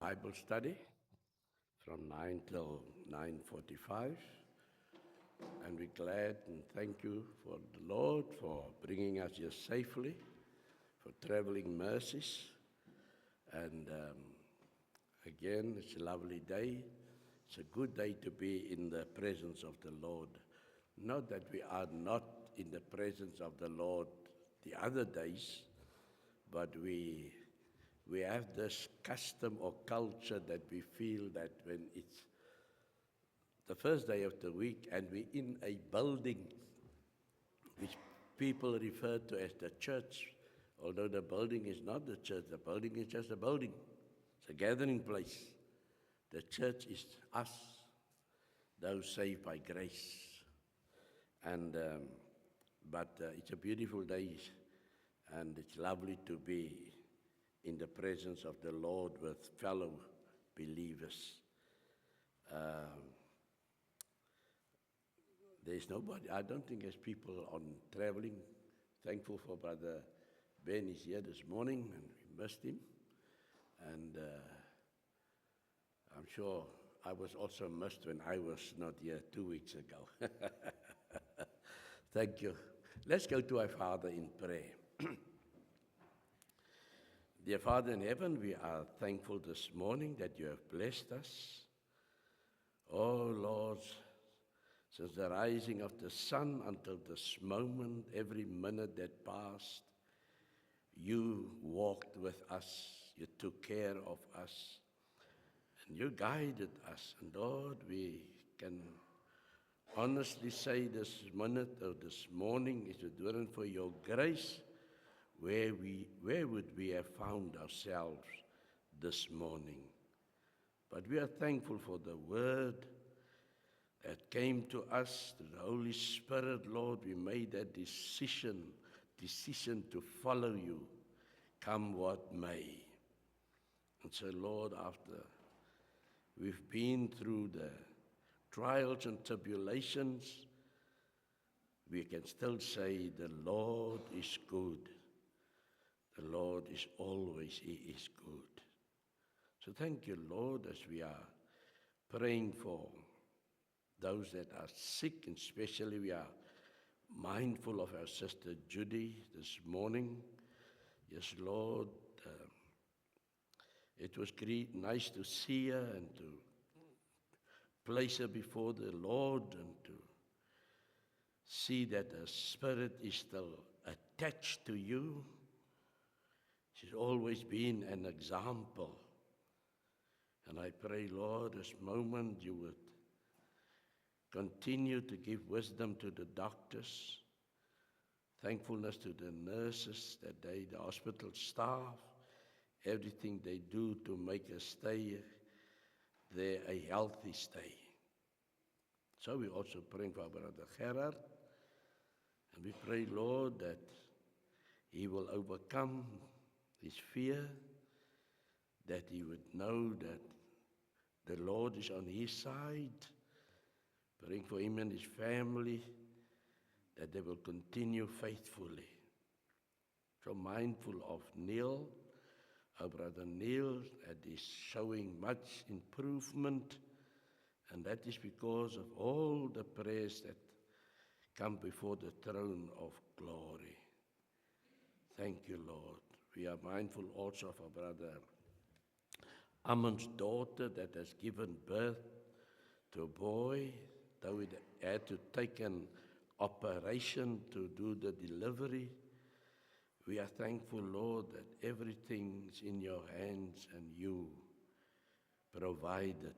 Bible study from 9 till 9:45. And we're glad and thank you for the Lord for bringing us here safely, for traveling mercies. And again, it's a lovely day. It's a good day to be in the presence of the Lord. Not that we are not in the presence of the Lord the other days, but we have this custom or culture that we feel that when it's the first day of the week and we're in a building which people refer to as the church, although the building is not the church, the building is just a building. It's a gathering place. The church is us, those saved by grace. And but it's a beautiful day, and it's lovely to be in the presence of the Lord with fellow believers. There's nobody, I don't think there's people on traveling. Thankful for Brother Ben, he's here this morning, and we missed him. And I'm sure I was also missed when I was not here 2 weeks ago. Thank you. Let's go to our Father in prayer. Dear Father in heaven, we are thankful this morning that you have blessed us. Oh Lord, since the rising of the sun until this moment, every minute that passed, you walked with us, you took care of us, and you guided us. And Lord, we can honestly say this minute or this morning, if it weren't for your grace, where would we have found ourselves this morning? But we are thankful for the word that came to us, to the Holy Spirit, Lord. We made that decision to follow you, come what may. And so, Lord, after we've been through the trials and tribulations, we can still say the Lord is good. The Lord is always, He is good. So thank you, Lord, as we are praying for those that are sick, and especially we are mindful of our sister Judy this morning. Yes, Lord, it was nice to see her and to place her before the Lord and to see that her spirit is still attached to you. She's always been an example. And I pray, Lord, this moment you would continue to give wisdom to the doctors, thankfulness to the nurses, that the hospital staff, everything they do to make us stay there a healthy stay. So we also pray for our Brother Gerard, and we pray, Lord, that he will overcome his fear, that he would know that the Lord is on his side. Praying for him and his family, that they will continue faithfully. So mindful of Neil, our brother Neil, that is showing much improvement, and that is because of all the prayers that come before the throne of glory. Thank you, Lord. We are mindful also of our brother Amon's daughter that has given birth to a boy, though it had to take an operation to do the delivery. We are thankful, Lord, that everything's in your hands and you provided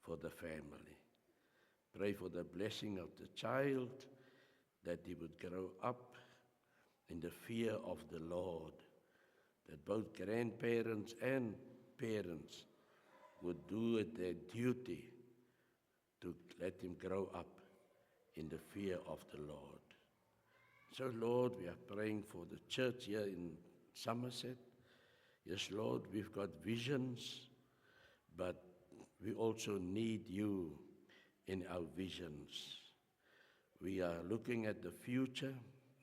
for the family. Pray for the blessing of the child, that he would grow up in the fear of the Lord, that both grandparents and parents would do it their duty to let him grow up in the fear of the Lord. So, Lord, we are praying for the church here in Somerset. Yes, Lord, we've got visions, but we also need you in our visions. We are looking at the future,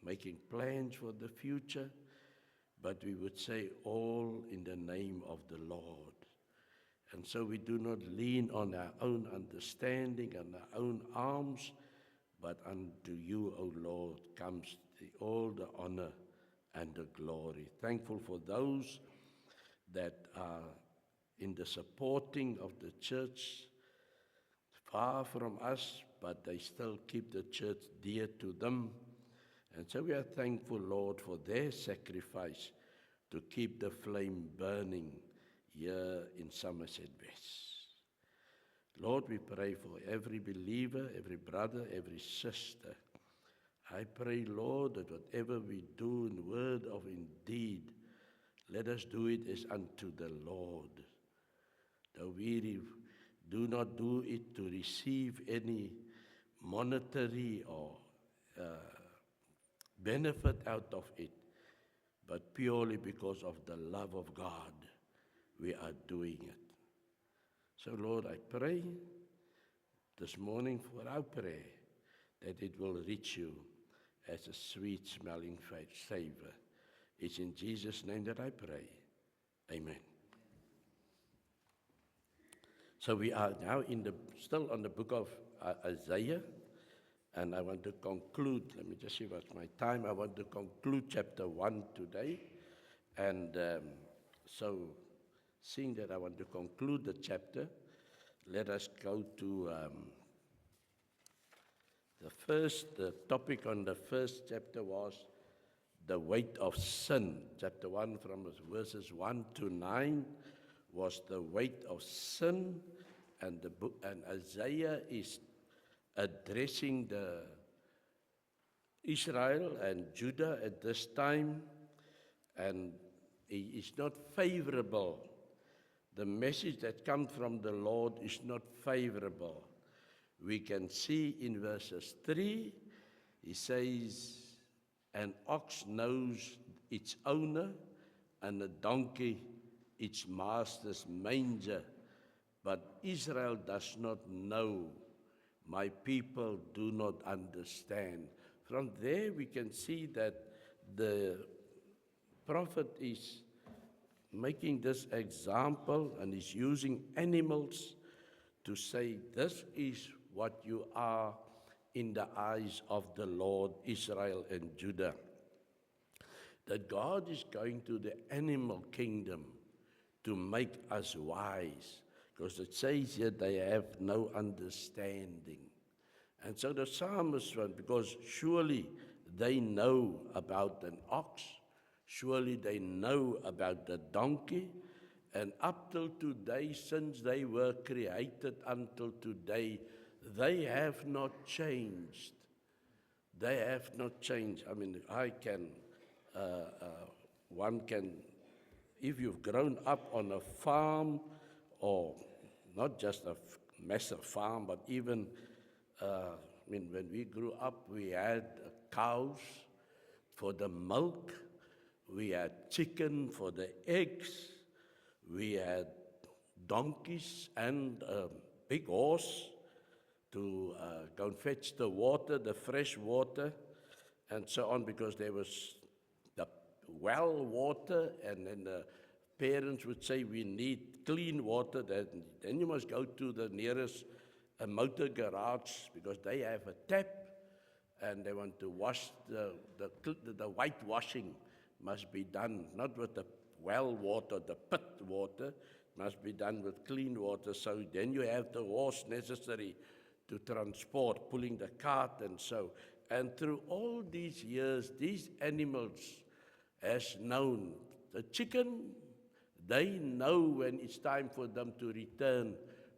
making plans for the future, but we would say all in the name of the Lord. And so we do not lean on our own understanding and our own arms, but unto you, O Lord, comes all the honor and the glory. Thankful for those that are in the supporting of the church, far from us, but they still keep the church dear to them. And so we are thankful, Lord, for their sacrifice to keep the flame burning here in Somerset West. Lord, we pray for every believer, every brother, every sister. I pray, Lord, that whatever we do in word or in deed, let us do it as unto the Lord. Though we do not do it to receive any monetary or benefit out of it, but purely because of the love of God, we are doing it. So, Lord, I pray this morning for our prayer that it will reach you as a sweet-smelling savor. It's in Jesus' name that I pray. Amen. So we are now still on the book of Isaiah, and I want to conclude. Let me just see what's my time. I want to conclude chapter 1 today, and so seeing that I want to conclude the chapter, let us go to the topic on the first chapter was the weight of sin. Chapter 1 from verses 1 to 9 was the weight of sin, and Isaiah is addressing the Israel and Judah at this time, and he is not favorable. The message that comes from the Lord is not favorable. We can see in verses 3, he says, an ox knows its owner, and a donkey its master's manger, but Israel does not know. My people do not understand. From there we can see that the prophet is making this example and is using animals to say, this is what you are in the eyes of the Lord, Israel and Judah. That God is going to the animal kingdom to make us wise, because it says here they have no understanding. And so the psalmist went, because surely they know about an ox, surely they know about the donkey, and up till today, since they were created until today, they have not changed. They have not changed. I mean, one can, if you've grown up on a farm, or not just a massive farm, but even, when we grew up, we had cows for the milk, we had chicken for the eggs, we had donkeys and a big horse to go and fetch the water, the fresh water, and so on, because there was the well water, and then the parents would say, we need clean water, then you must go to the nearest motor garage, because they have a tap, and they want to wash the whitewashing must be done, not with the well water, the pit water, must be done with clean water, so then you have the horse necessary to transport, pulling the cart and so. And through all these years, these animals has known. The chicken, they know when it's time for them to return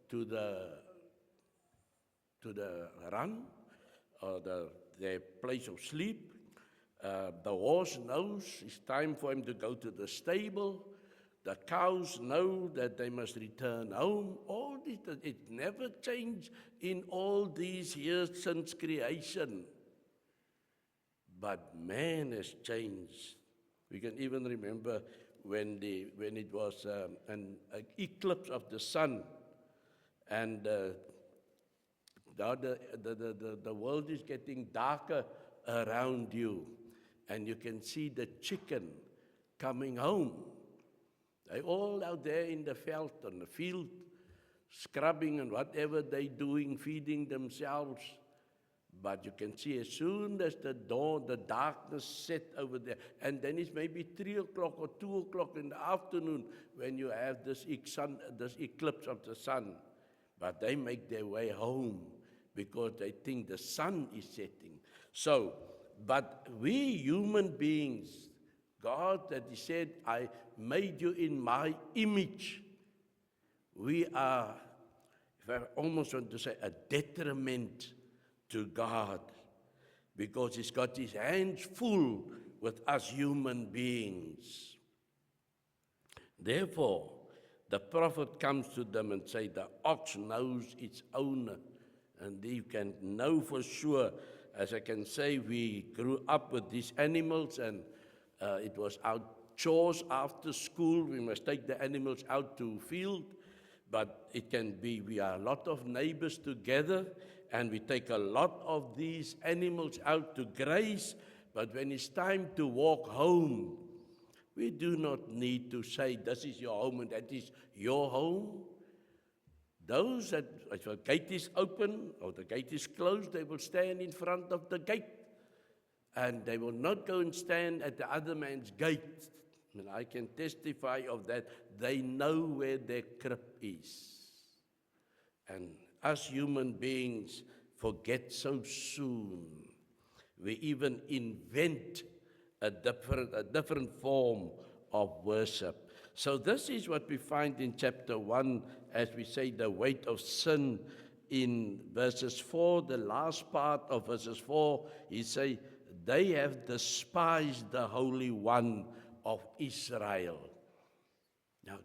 to the run, or their place of sleep. The horse knows it's time for him to go to the stable. The cows know that they must return home. All this, it never changed in all these years since creation. But man has changed. We can even remember when it was an eclipse of the sun, and the world is getting darker around you, and you can see the chicken coming home. They're all out there in the field, on the field, scrubbing and whatever they're doing, feeding themselves. But you can see as soon as the dawn, the darkness set over there, and then it's maybe 3 o'clock or 2 o'clock in the afternoon when you have this eclipse of the sun. But they make their way home because they think the sun is setting. So, but we human beings, God that He said, I made you in my image. We are, if I almost want to say, a detriment to God, because He's got His hands full with us human beings. Therefore, the prophet comes to them and says, the ox knows its owner. And you can know for sure, as I can say, we grew up with these animals, and it was our chores after school. We must take the animals out to field, but it can be, we are a lot of neighbors together, and we take a lot of these animals out to graze, but when it's time to walk home, we do not need to say, this is your home and that is your home. Those that, if the gate is open or the gate is closed, they will stand in front of the gate. And they will not go and stand at the other man's gate. And I can testify of that. They know where their crib is. And us human beings forget so soon. We even invent a different form of worship. So this is what we find in chapter 1, as we say, the weight of sin. In verses 4, the last part of verses 4, he say, they have despised the Holy One of Israel. Now,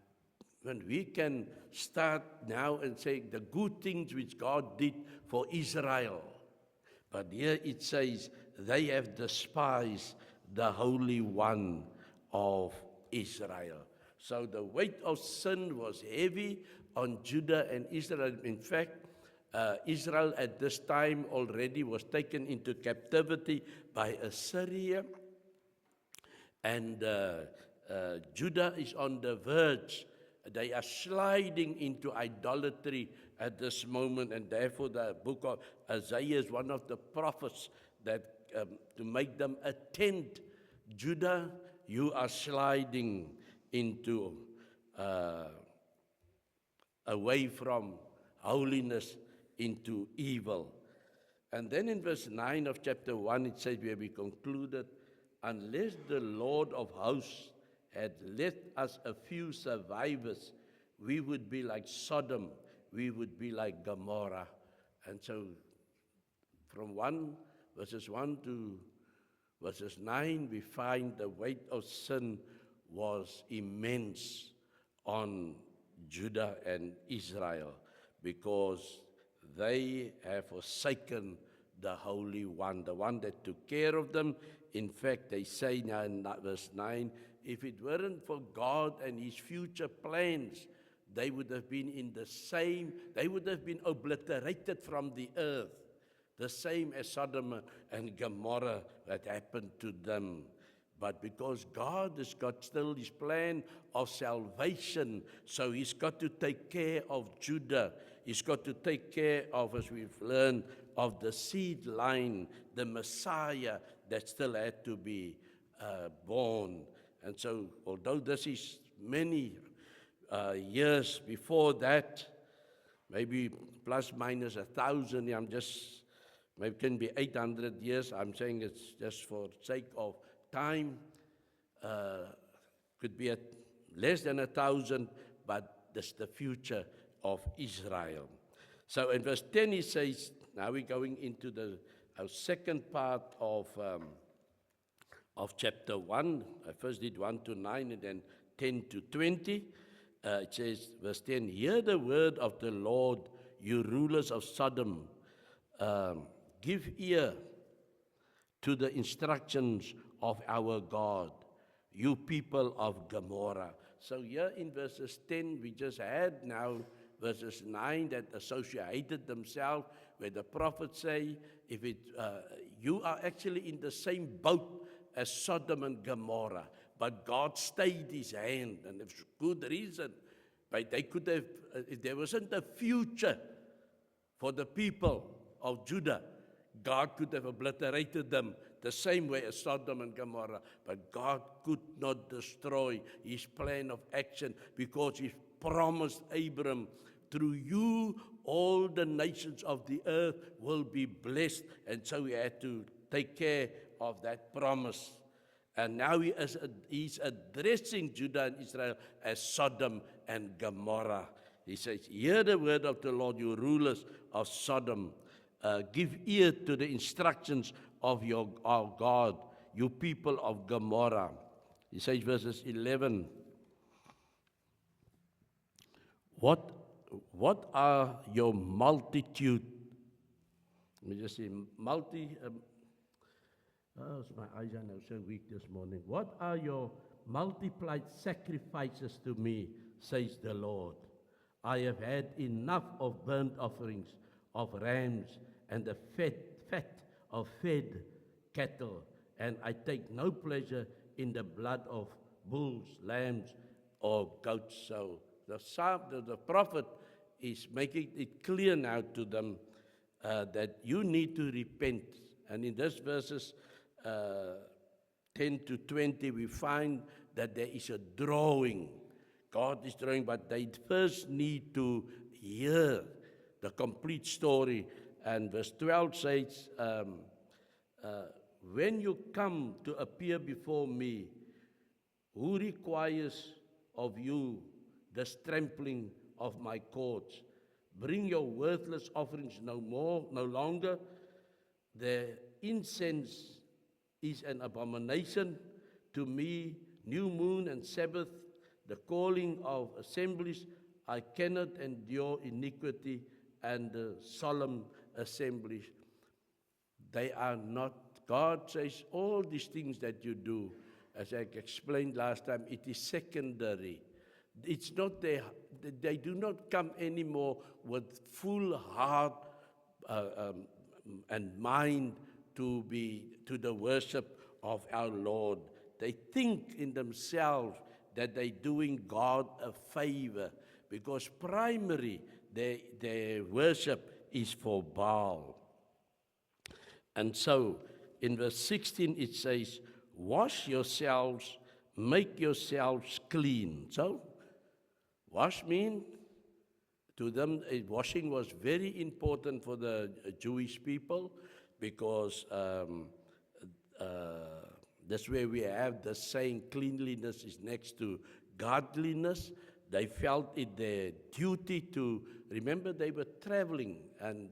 when we can start now and say the good things which God did for Israel, but here it says, they have despised the Holy One of Israel. So the weight of sin was heavy on Judah and Israel. In fact, Israel at this time already was taken into captivity by Assyria. And Judah is on the verge. They are sliding into idolatry at this moment. And therefore the book of Isaiah is one of the prophets that to make them attend. Judah, you are sliding into away from holiness into evil. And then in verse 9 of chapter 1, it says, where we concluded, unless the Lord of hosts had left us a few survivors, we would be like Sodom, we would be like Gomorrah. And so from verses 1 to verses 9, we find the weight of sin was immense on Judah and Israel, because they have forsaken the Holy One, the one that took care of them. In fact, they say now in verse 9, if it weren't for God and His future plans, they would have been they would have been obliterated from the earth, the same as Sodom and Gomorrah that happened to them. But because God has got still His plan of salvation, so He's got to take care of Judah. He's got to take care of, as we've learned, of the seed line, the Messiah that still had to be born. And so, although this is many years before that, maybe plus minus 1,000, maybe it can be 800 years. I'm saying it's just for sake of time, could be at less than 1,000, but that's the future of Israel. So in verse 10 he says, now we're going into our second part of chapter 1. I first did 1 to 9 and then 10 to 20. It says, verse 10, hear the word of the Lord, you rulers of Sodom. Give ear to the instructions of our God, you people of Gomorrah. So here in verses 10, we just had now verses 9 that associated themselves, where the prophets say, you are actually in the same boat as Sodom and Gomorrah, but God stayed His hand, and there's good reason. But they could have, if there wasn't a future for the people of Judah, God could have obliterated them the same way as Sodom and Gomorrah. But God could not destroy his plan of action because he promised Abram, through you, all the nations of the earth will be blessed. And so he had to take care of that promise. And now he's addressing Judah and Israel as Sodom and Gomorrah. He says, hear the word of the Lord, you rulers of Sodom. Give ear to the instructions of our God, you people of Gomorrah. He says, verses 11, what are your multitude? Let me just say, my eyes are now so weak this morning. What are your multiplied sacrifices to me, says the Lord? I have had enough of burnt offerings, of rams, and the fat of fed cattle, and I take no pleasure in the blood of bulls, lambs, or goats. So the prophet is making it clear now to them that you need to repent. And in this verses 10 to 20, we find that there is a drawing. God is drawing, but they first need to hear the complete story. And verse 12 says, when you come to appear before me, who requires of you the trampling of my courts? Bring your worthless offerings no longer. The incense is an abomination to me, new moon and Sabbath, the calling of assemblies. I cannot endure iniquity and the solemn assemblies. They are not, God says, all these things that you do, as I explained last time, it is secondary. It's not there. They do not come anymore with full heart and mind to the worship of our Lord. They think in themselves that they're doing God a favor, because primary their worship is for Baal. And so in verse 16 it says, wash yourselves, make yourselves clean. So wash means, to them, washing was very important for the Jewish people, because that's where we have the saying, cleanliness is next to godliness. They felt it their duty to, remember they were traveling, and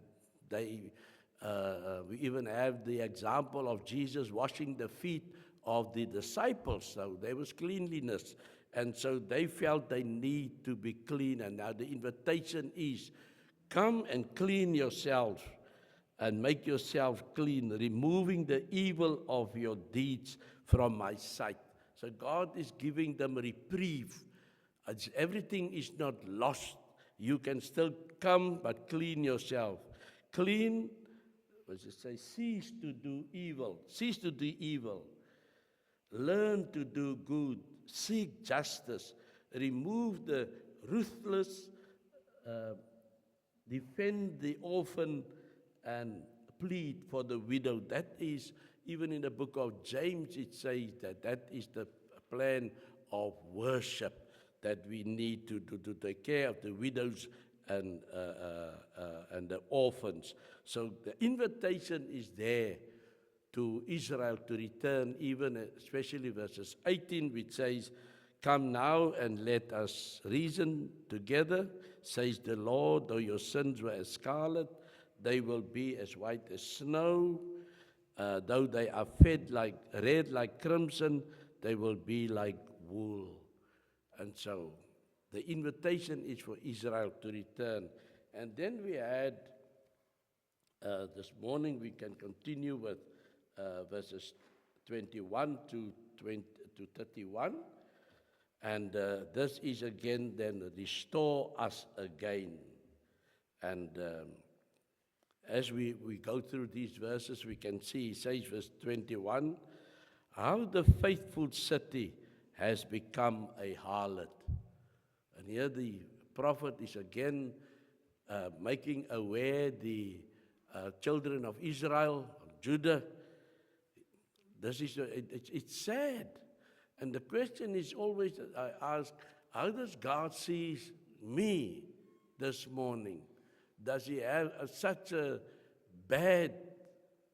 we even have the example of Jesus washing the feet of the disciples, so there was cleanliness. And so they felt they need to be clean. And now the invitation is, come and clean yourself and make yourself clean, removing the evil of your deeds from my sight. So God is giving them reprieve. Everything is not lost. You can still come, but clean yourself. Clean, what does it say? Cease to do evil. Cease to do evil. Learn to do good. Seek justice. Remove the ruthless. Defend the orphan and plead for the widow. That is, even in the book of James, it says that is the plan of worship, that we need to take care of the widows and the orphans. So the invitation is there to Israel to return, even especially verses 18, which says, come now and let us reason together, says the Lord. Though your sins were as scarlet, they will be as white as snow. Though they are red like crimson, they will be like wool. And so the invitation is for Israel to return. And then we had, this morning we can continue with verses 21 to 31. And this is again then restore us again. And as we go through these verses, we can see, it says verse 21, how the faithful city has become a harlot. And here the prophet is again making aware the children of Israel, Judah. This is it's sad. And the question is always that I ask, how does God see me this morning? Does he have such a bad,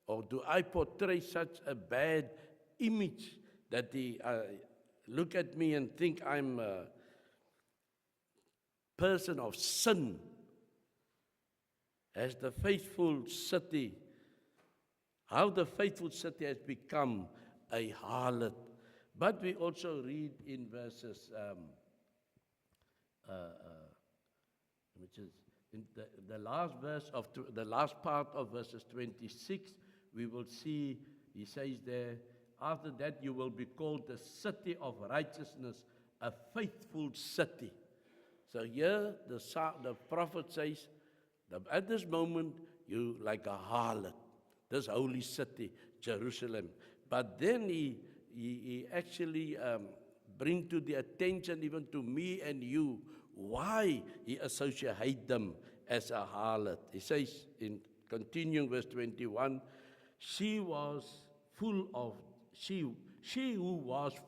or do I portray such a bad image that he look at me and think I'm a person of sin? As the faithful city, how the faithful city has become a harlot. But we also read in verses, which is in the last verse of the last part of verses 26, we will see, he says there, after that you will be called the city of righteousness, a faithful city. So here the prophet says, that at this moment you like a harlot, this holy city, Jerusalem. But then he actually bring to the attention even to me and you why he associate them as a harlot. He says in continuing verse 21, she who was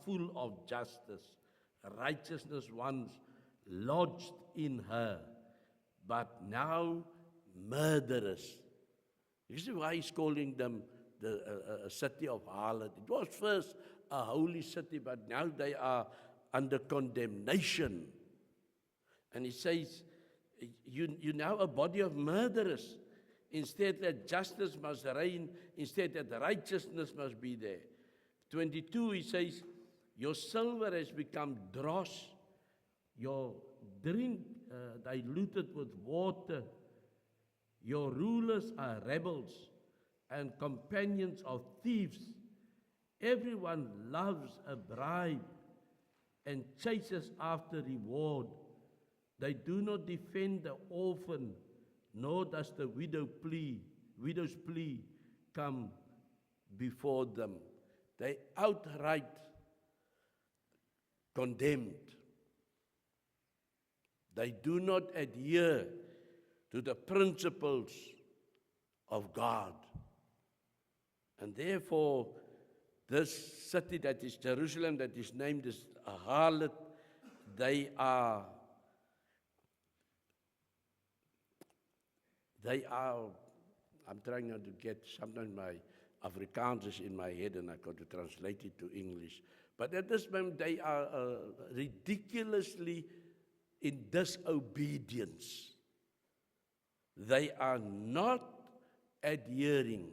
full of justice, righteousness once lodged in her, but now murderers. You see why he's calling them the city of harlot. It was first a holy city, but now they are under condemnation. And he says, you now a body of murderers. Instead that justice must reign, instead that righteousness must be there. 22, he says, your silver has become dross, your drink diluted with water. Your rulers are rebels and companions of thieves. Everyone loves a bribe and chases after reward. They do not defend the orphan, nor does the widow's plea come before them. They outright condemned. They do not adhere to the principles of God. And therefore, this city that is Jerusalem, that is named as a harlot, they are, I'm trying not to get, sometimes my Afrikaans is in my head and I got to translate it to English. But at this moment, they are ridiculously in disobedience. They are not adhering.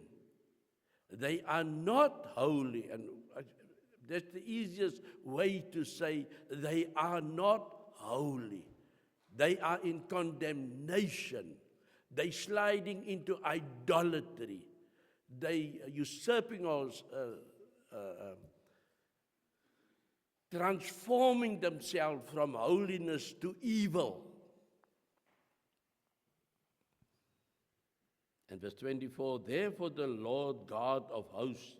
They are not holy. And that's the easiest way to say they are not holy. They are in condemnation. They sliding into idolatry. They usurping us, transforming themselves from holiness to evil. And verse 24, therefore the Lord God of hosts,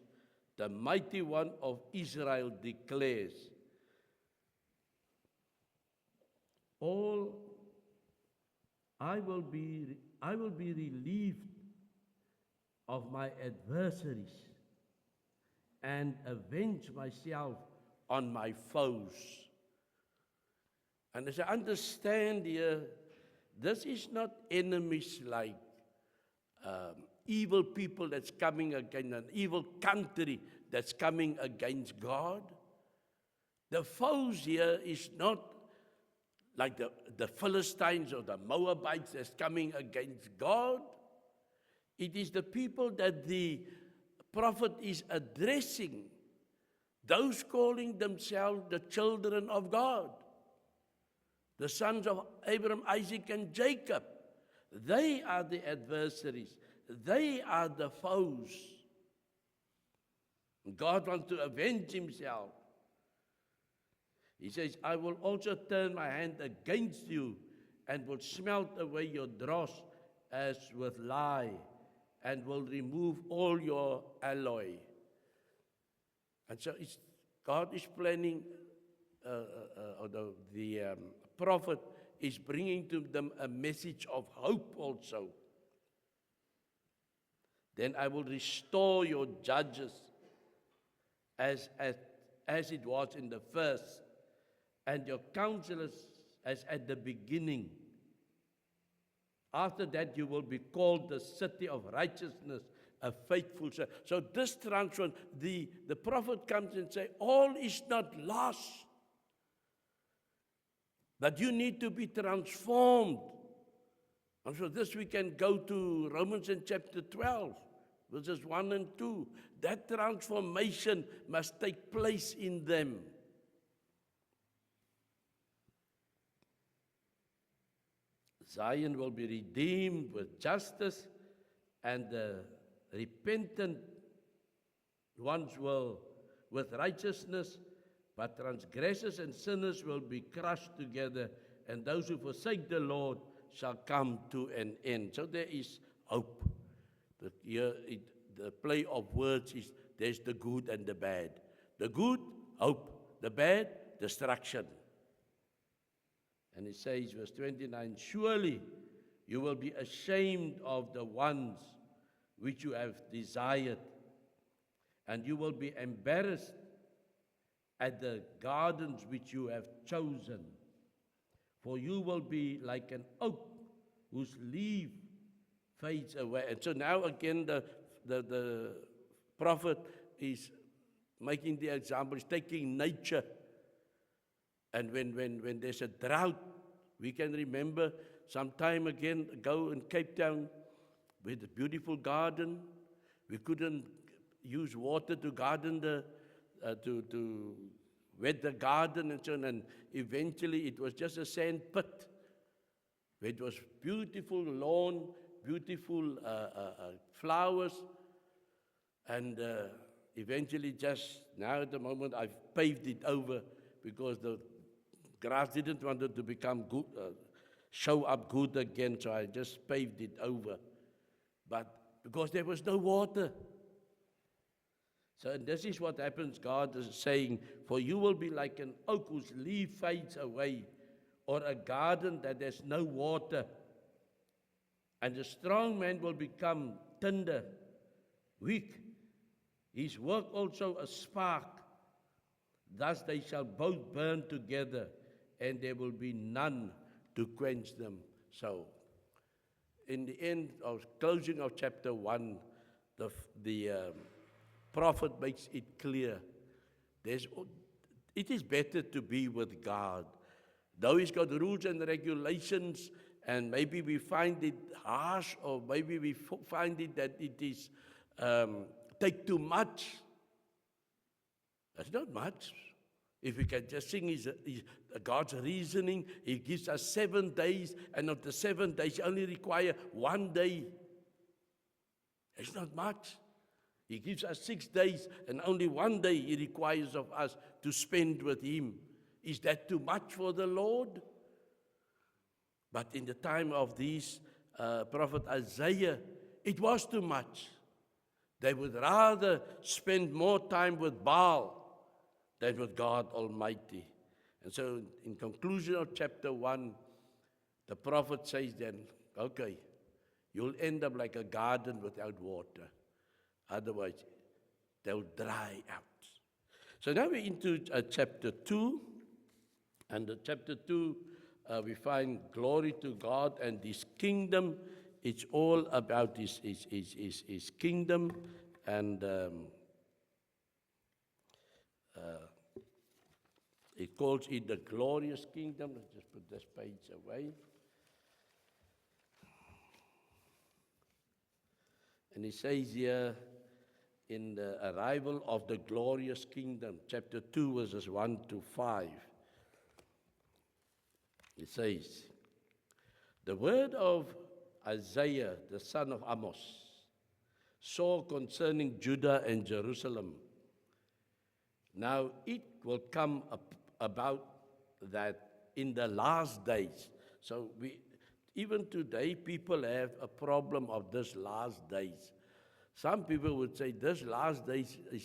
the mighty one of Israel declares, I will be relieved of my adversaries and avenge myself on my foes. And as I understand here, this is not enemies like evil people that's coming against an evil country that's coming against God. The foes here is not like the Philistines or the Moabites that's coming against God. It is the people that the prophet is addressing, those calling themselves the children of God, the sons of Abraham, Isaac, and Jacob. They are the adversaries. They are the foes. God wants to avenge himself. He says, I will also turn my hand against you and will smelt away your dross as with lye and will remove all your alloy. And so God is planning, the prophet is bringing to them a message of hope also. Then I will restore your judges as it was in the first, and your counselors as at the beginning. After that, you will be called the city of righteousness, a faithful servant. So this transformation, the prophet comes and says, all is not lost. But you need to be transformed. And so this we can go to Romans in chapter 12, verses 1 and 2. That transformation must take place in them. Zion will be redeemed with justice, and the repentant ones will with righteousness, but transgressors and sinners will be crushed together, and those who forsake the Lord shall come to an end. So there is hope. The play of words is there's the good and the bad. The good, hope. The bad, destruction. And it says, verse 29, surely you will be ashamed of the ones which you have desired, and you will be embarrassed at the gardens which you have chosen. For you will be like an oak whose leaf fades away. And so now again the prophet is making the example, he's taking nature. And when there's a drought, we can remember some time ago in Cape Town, with a beautiful garden. We couldn't use water to garden to wet the garden and so on. And eventually it was just a sand pit. It was beautiful lawn, beautiful flowers. And eventually just now at the moment I've paved it over because the grass didn't want it to become good, show up good again, so I just paved it over. But because there was no water. So this is what happens. God is saying, for you will be like an oak whose leaf fades away, or a garden that has no water. And the strong man will become tender, weak. His work also a spark. Thus they shall both burn together, and there will be none to quench them. So, in the end of closing of chapter 1, the prophet makes it clear. It is better to be with God. Though He's got rules and regulations, and maybe we find it harsh, or maybe we find it that it is take too much. That's not much. If we can just sing God's reasoning, He gives us 7 days, and of the 7 days, He only requires 1 day. It's not much. He gives us 6 days, and only 1 day He requires of us to spend with Him. Is that too much for the Lord? But in the time of this prophet Isaiah, it was too much. They would rather spend more time with Baal than with God Almighty. And so in conclusion of chapter 1, the prophet says then, okay, you'll end up like a garden without water. Otherwise, they'll dry out. So now we're into chapter 2. And in chapter 2, we find glory to God and His kingdom. It's all about His kingdom. And it calls it the glorious kingdom. Let's just put this page away. And he says here, in the arrival of the glorious kingdom, chapter 2, verses 1 to 5. It says, the word of Isaiah, the son of Amos, saw concerning Judah and Jerusalem. Now it will come about that in the last days. So even today, people have a problem of this last days. Some people would say this last days is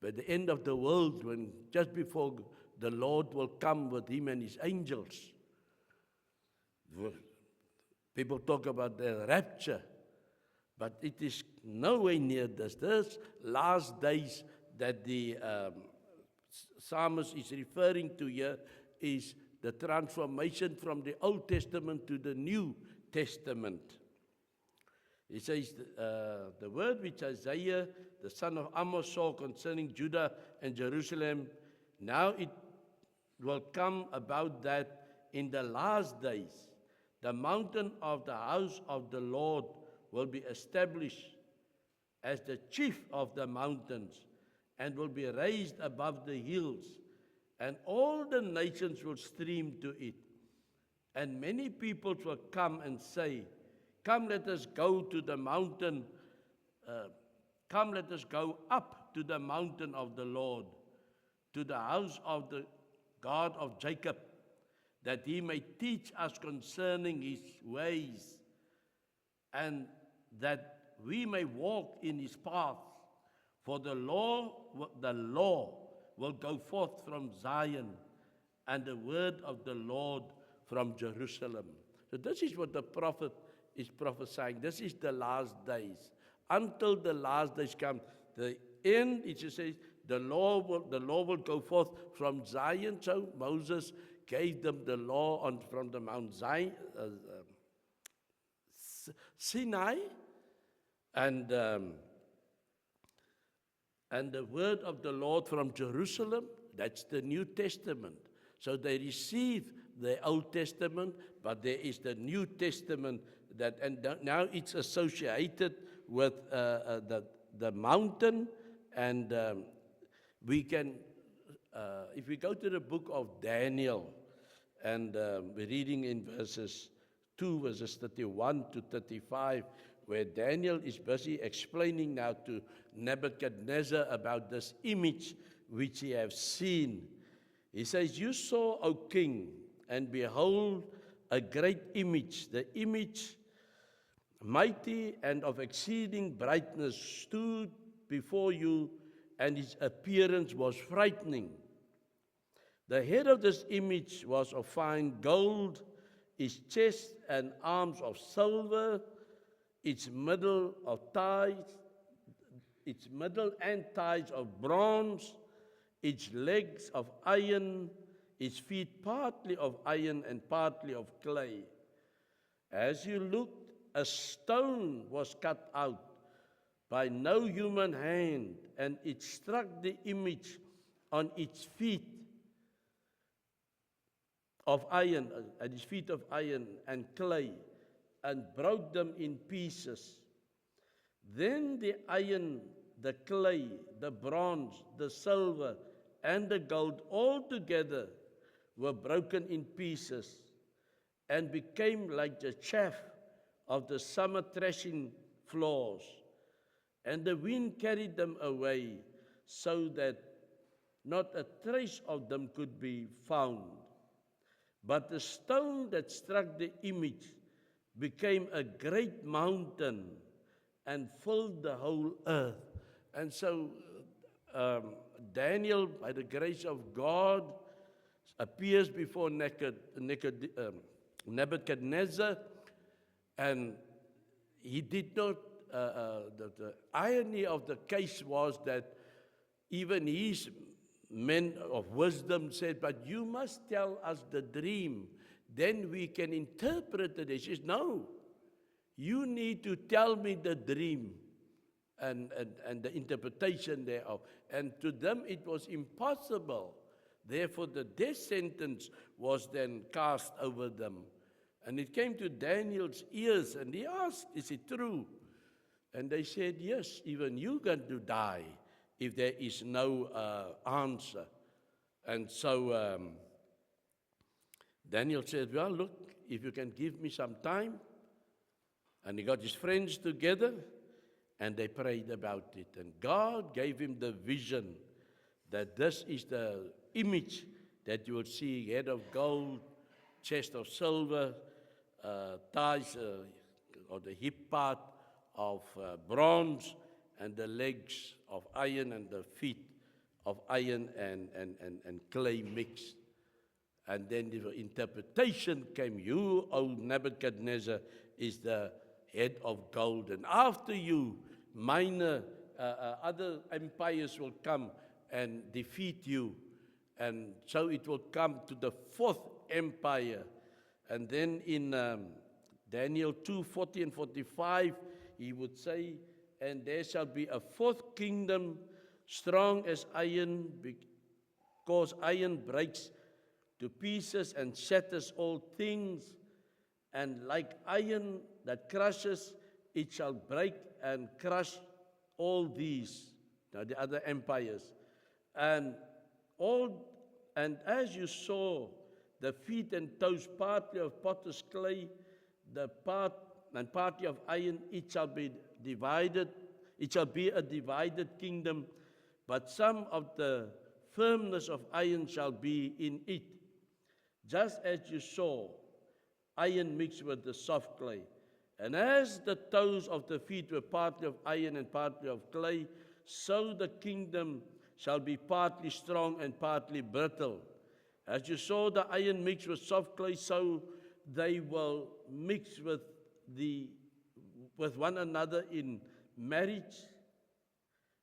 by the end of the world, when just before the Lord will come with Him and His angels. People talk about the rapture, but it is nowhere near this. This last days that the psalmist is referring to here is the transformation from the Old Testament to the New Testament. He says, the word which Isaiah, the son of Amos, saw concerning Judah and Jerusalem, now it will come about that in the last days, the mountain of the house of the Lord will be established as the chief of the mountains and will be raised above the hills, and all the nations will stream to it. And many peoples will come and say, come, let us go to the mountain. Come, let us go up to the mountain of the Lord, to the house of the God of Jacob, that he may teach us concerning his ways, and that we may walk in his paths. For the law will go forth from Zion, and the word of the Lord from Jerusalem. So this is what the prophet is prophesying. This is the last days. Until the last days come, the end, it just says, the law will go forth from Zion. So Moses gave them the law from the Mount Zion, Sinai, and the word of the Lord from Jerusalem. That's the New Testament. So they receive the Old Testament, but there is the New Testament that, and now it's associated with the mountain, and we can, if we go to the book of Daniel, and we're reading in verses 31 to 35, where Daniel is busy explaining now to Nebuchadnezzar about this image which he has seen. He says, you saw, O king, and behold, a great image. The image, mighty and of exceeding brightness, stood before you, and its appearance was frightening. The head of this image was of fine gold, its chest and arms of silver, its middle and thighs of bronze, its legs of iron, its feet partly of iron and partly of clay. As you looked, a stone was cut out by no human hand, and it struck the image on its feet of iron, at his feet of iron and clay, and broke them in pieces. Then the iron, the clay, the bronze, the silver, and the gold all together were broken in pieces and became like the chaff of the summer threshing floors. And the wind carried them away, so that not a trace of them could be found. But the stone that struck the image became a great mountain and filled the whole earth. And so Daniel, by the grace of God, appears before Nebuchadnezzar, and he did not, the irony of the case was that even his men of wisdom said, but you must tell us the dream, then we can interpret it. He says, no, you need to tell me the dream and the interpretation thereof. And to them it was impossible. Therefore the death sentence was then cast over them. And it came to Daniel's ears, and he asked, is it true? And they said, yes, even you're going to die if there is no answer. And so Daniel said, well, look, if you can give me some time. And he got his friends together, and they prayed about it. And God gave him the vision that this is the image that you will see: head of gold, chest of silver, thighs or the hip part of bronze, and the legs of iron, and the feet of iron and clay mixed. And then the interpretation came, you, O Nebuchadnezzar, is the head of gold. And after you, minor other empires will come and defeat you. And so it will come to the fourth empire. And then in Daniel 2:40 and 45, he would say, and there shall be a fourth kingdom, strong as iron, because iron breaks to pieces and shatters all things, and like iron that crushes, it shall break and crush all these, now the other empires. And as you saw the feet and toes, partly of potter's clay, and partly of iron, it shall be divided. It shall be a divided kingdom, but some of the firmness of iron shall be in it. Just as you saw iron mixed with the soft clay. And as the toes of the feet were partly of iron and partly of clay, so the kingdom shall be partly strong and partly brittle. As you saw the iron mixed with soft clay, so they will mix with one another in marriage,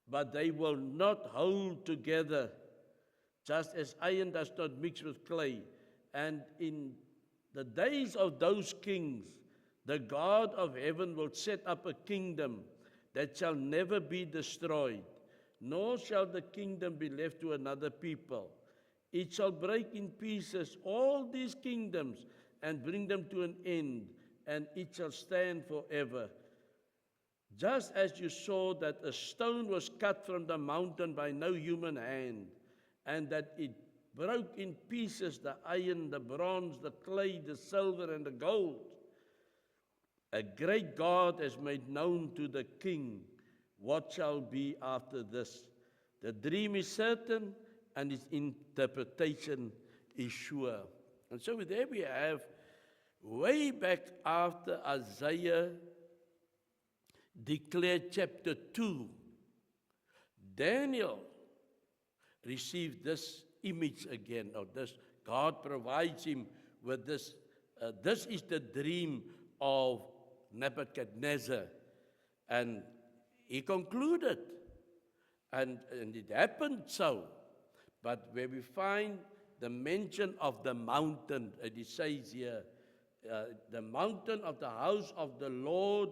but they will not hold together, just as iron does not mix with clay. And in the days of those kings, the God of heaven will set up a kingdom that shall never be destroyed, nor shall the kingdom be left to another people. It shall break in pieces all these kingdoms and bring them to an end, and it shall stand forever. Just as you saw that a stone was cut from the mountain by no human hand, and that it broke in pieces the iron, the bronze, the clay, the silver, and the gold, a great God has made known to the king what shall be after this. The dream is certain, and its interpretation is sure. And so there we have, way back after Isaiah declared chapter 2, Daniel received this image again, or this. God provides him with this. This is the dream of Nebuchadnezzar. And he concluded, and it happened so. But where we find the mention of the mountain, it says here, the mountain of the house of the Lord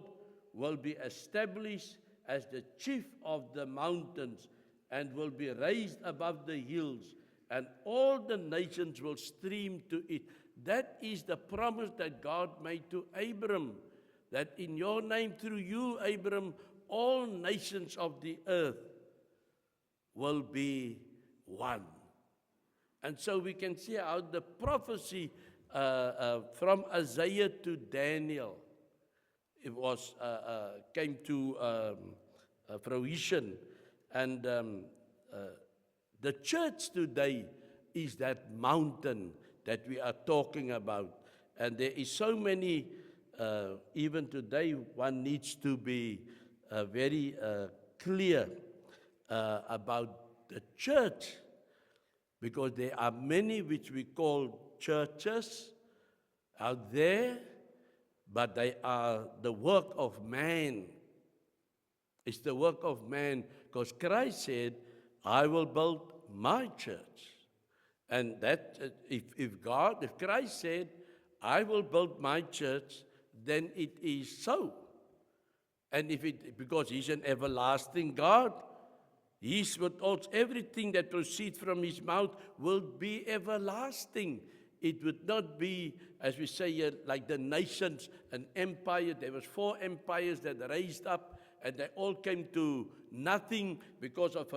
will be established as the chief of the mountains, and will be raised above the hills, and all the nations will stream to it. That is the promise that God made to Abram, that in your name, through you, Abram, all nations of the earth will be one. And so we can see how the prophecy from Isaiah to Daniel, it was came to fruition. And the church today is that mountain that we are talking about. And there is so many, even today, one needs to be very clear about the church, because there are many which we call churches out there, but they are the work of man. It's the work of man, because Christ said, I will build my church. And that, if Christ said, I will build my church, then it is so. And because he's an everlasting God, everything that proceeds from his mouth will be everlasting. It would not be, as we say here, like the nations, an empire. There was 4 empires that raised up, and they all came to nothing because of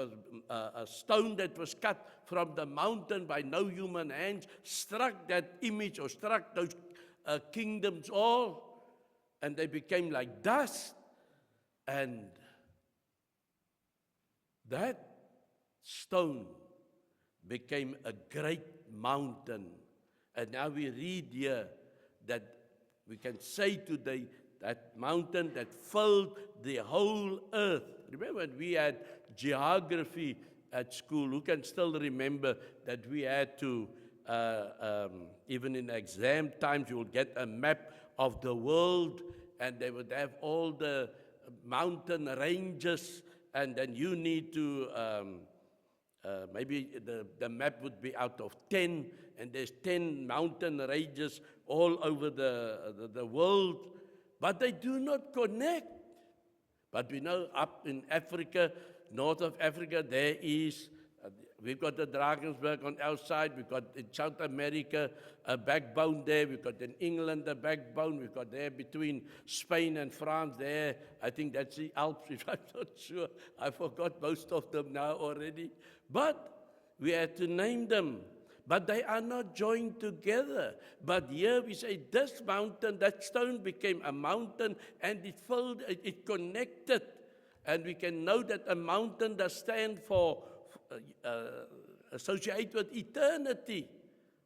a stone that was cut from the mountain by no human hands, struck that image or struck those kingdoms all, and they became like dust. And that stone became a great mountain. And now we read here that we can say today, that mountain that filled the whole earth. Remember when we had geography at school? Who can still remember that we had to even in exam times, you will get a map of the world, and they would have all the mountain ranges, and then you need to, maybe the map would be out of 10, and there's 10 mountain ranges all over the world, but they do not connect. But we know up in Africa, north of Africa, there is, we've got the Drakensberg on our side, we've got in South America a backbone there, we've got in England a backbone, we've got there between Spain and France there, I think that's the Alps, if I'm not sure, I forgot most of them now already, but we had to name them. But they are not joined together. But here we say this mountain, that stone became a mountain, and it connected. And we can know that a mountain does stand for, associate with eternity.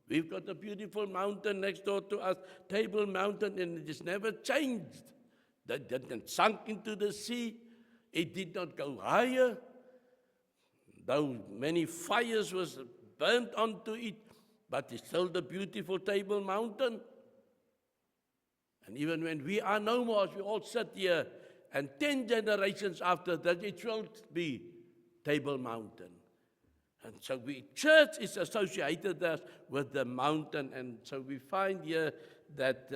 We've got a beautiful mountain next door to us, Table Mountain, and it has never changed. That didn't sunk into the sea. It did not go higher. Though many fires was burnt onto it, but it's still the beautiful Table Mountain. And even when we are no more, as we all sit here, and 10 generations after that, it will be Table Mountain. And so church is associated with the mountain, and so we find here that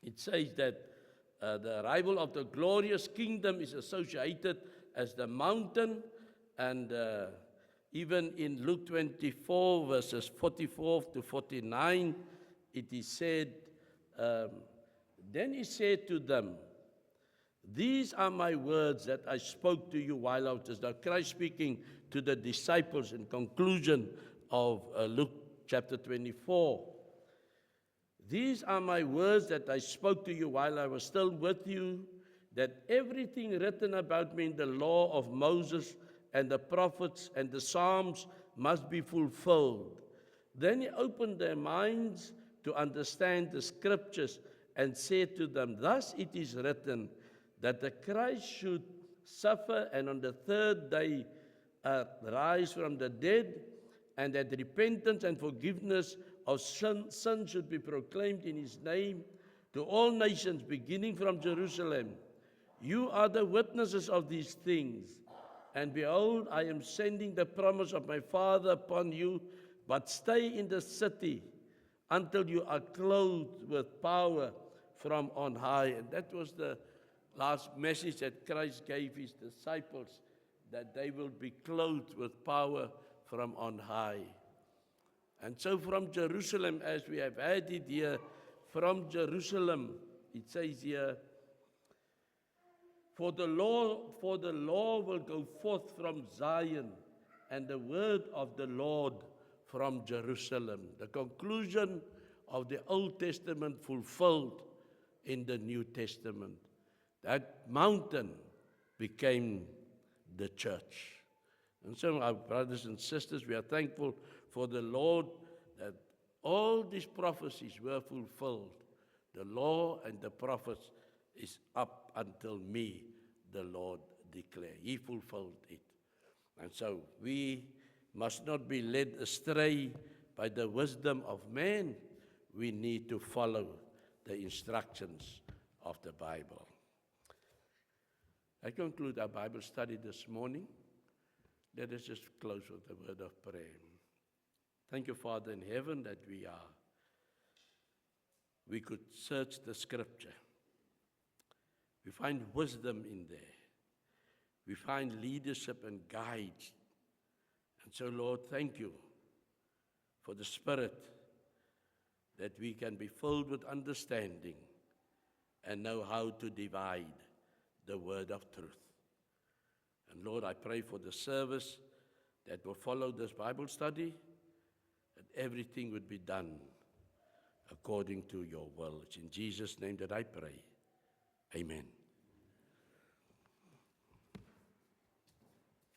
it says that the arrival of the glorious kingdom is associated as the mountain, and even in Luke 24, verses 44 to 49, it is said, then he said to them, these are my words that I spoke to you while I was there. Christ speaking to the disciples in conclusion of Luke chapter 24. These are my words that I spoke to you while I was still with you, that everything written about me in the law of Moses and the prophets and the Psalms must be fulfilled. Then he opened their minds to understand the scriptures and said to them, thus it is written that the Christ should suffer and on the third day rise from the dead, and that repentance and forgiveness of sin should be proclaimed in his name to all nations, beginning from Jerusalem. You are the witnesses of these things. And behold, I am sending the promise of my Father upon you, but stay in the city until you are clothed with power from on high. And that was the last message that Christ gave his disciples, that they will be clothed with power from on high. And so from Jerusalem, as we have had it here, from Jerusalem, it says here, For the law will go forth from Zion, and the word of the Lord from Jerusalem. The conclusion of the Old Testament fulfilled in the New Testament. That mountain became the church. And so, our brothers and sisters, we are thankful for the Lord that all these prophecies were fulfilled. The law and the prophets is up until me, the Lord declared. He fulfilled it. And so we must not be led astray by the wisdom of man. We need to follow the instructions of the Bible. I conclude our Bible study this morning. Let us just close with a word of prayer. Thank you, Father in heaven, that we could search the scripture. We find wisdom in there. We find leadership and guides. And so, Lord, thank you for the Spirit, that we can be filled with understanding and know how to divide the word of truth. And Lord, I pray for the service that will follow this Bible study, that everything would be done according to your will. It's in Jesus' name that I pray. Amen.